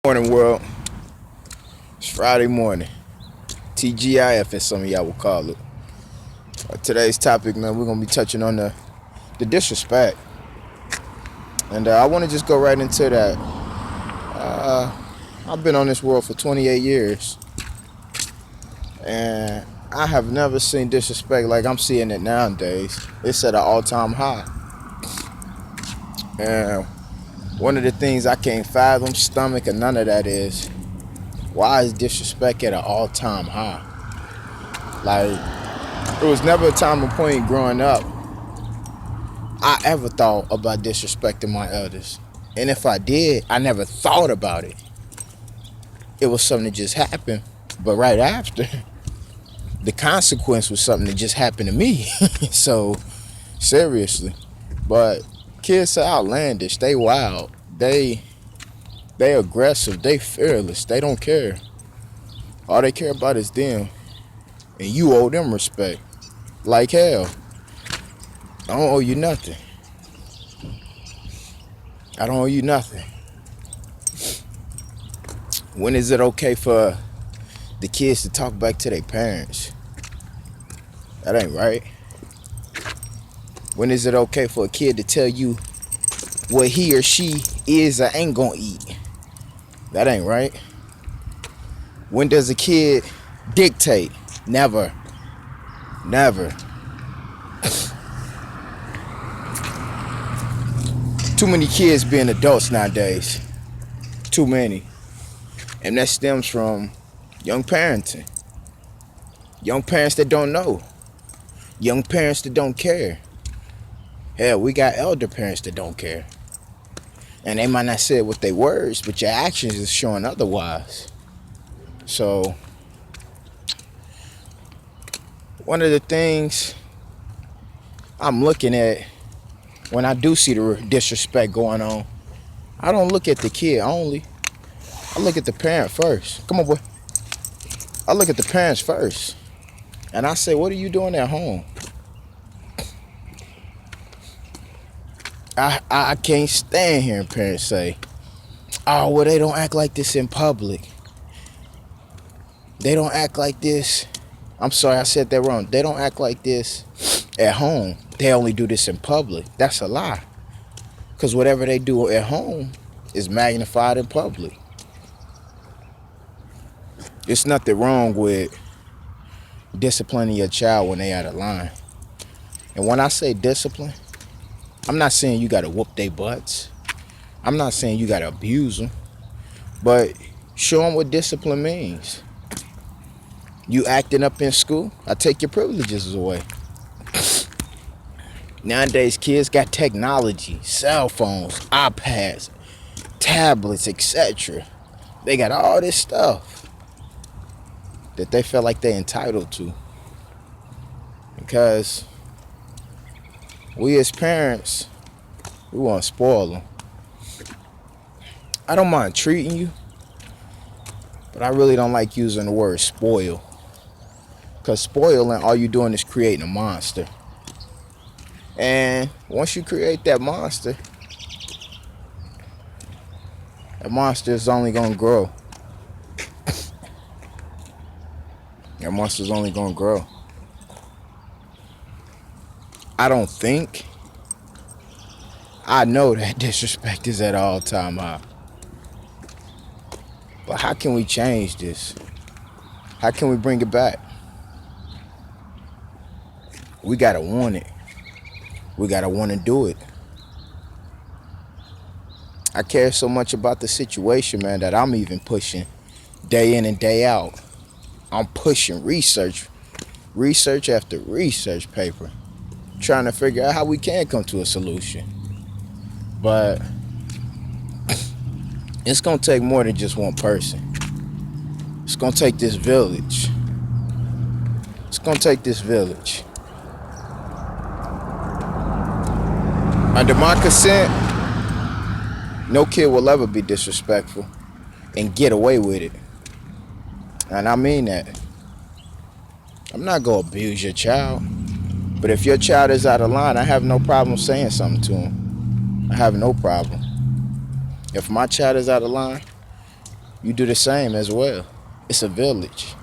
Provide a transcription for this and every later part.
Morning, world. It's Friday morning. TGIF, as some of y'all will call it. Today's topic, man, we're gonna be touching on the disrespect, and I want to just go right into that. I've been on this world for 28 years, and I have never seen disrespect like I'm seeing it nowadays. It's at an all-time high, and one of the things I can't fathom, stomach, or none of that is why is disrespect at an all-time high? Like, it was never a time or point growing up I ever thought about disrespecting my elders. And if I did, I never thought about it. It was something that just happened. But right after, the consequence was something that just happened to me. So, seriously. But kids are outlandish. They wild. They aggressive. They fearless. They don't care. All they care about is them. And you owe them respect. Like hell. I don't owe you nothing. I don't owe you nothing. When is it okay for the kids to talk back to their parents? That ain't right. When is it okay for a kid to tell you what he or she is or ain't gonna eat? That ain't right. When does a kid dictate? Never. Never. Too many kids being adults nowadays. Too many. And that stems from young parenting. Young parents that don't know. Young parents that don't care. Hell, we got elder parents that don't care. And they might not say it with their words, but your actions is showing otherwise. So, one of the things I'm looking at when I do see the disrespect going on, I don't look at the kid only. I look at the parent first. Come on, boy. I look at the parents first. And I say, what are you doing at home? I can't stand hearing parents say, oh, well, they don't act like this in public. They don't act like this. I'm sorry, I said that wrong. They don't act like this at home. They only do this in public. That's a lie. Because whatever they do at home is magnified in public. There's nothing wrong with disciplining your child when they out of line. And when I say discipline, I'm not saying you got to whoop their butts. I'm not saying you got to abuse them. But show them what discipline means. You acting up in school, I take your privileges away. Nowadays, kids got technology, cell phones, iPads, tablets, etc. They got all this stuff that they feel like they're entitled to. Because we as parents, we want to spoil them. I don't mind treating you, but I really don't like using the word spoil. Because spoiling, all you're doing is creating a monster. And once you create that monster is only going to grow. That monster is only going to grow. I don't think. I know that disrespect is at an all-time high. But how can we change this? How can we bring it back? We got to want it. We got to want to do it. I care so much about the situation, man, that I'm even pushing day in and day out. I'm pushing research after research paper, trying to figure out how we can come to a solution. But it's going to take more than just one person. It's going to take this village. It's going to take this village. Under my consent, no kid will ever be disrespectful and get away with it. And I mean that. I'm not going to abuse your child. But if your child is out of line, I have no problem saying something to him. I have no problem. If my child is out of line, you do the same as well. It's a village.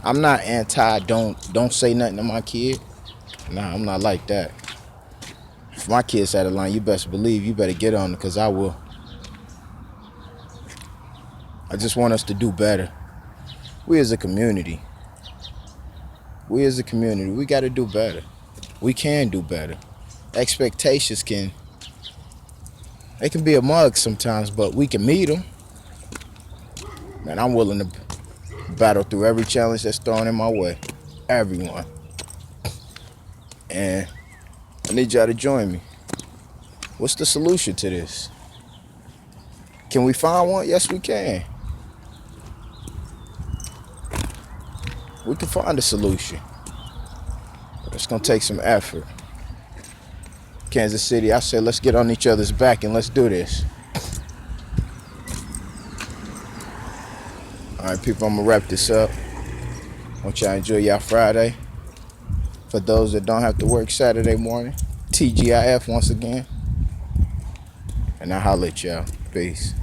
I'm not anti don't say nothing to my kid. Nah, I'm not like that. If my kid's out of line, you best believe you better get on it, because I will. I just want us to do better. We as a community, we got to do better. We can do better. Expectations they can be a mug sometimes, but we can meet them. Man, I'm willing to battle through every challenge that's thrown in my way. Everyone. And I need y'all to join me. What's the solution to this? Can we find one? Yes, we can. We can find a solution. But it's going to take some effort. Kansas City, I said, let's get on each other's back and let's do this. All right, people, I'm going to wrap this up. I want y'all to enjoy y'all Friday. For those that don't have to work Saturday morning, TGIF once again. And I'll holler at y'all. Peace.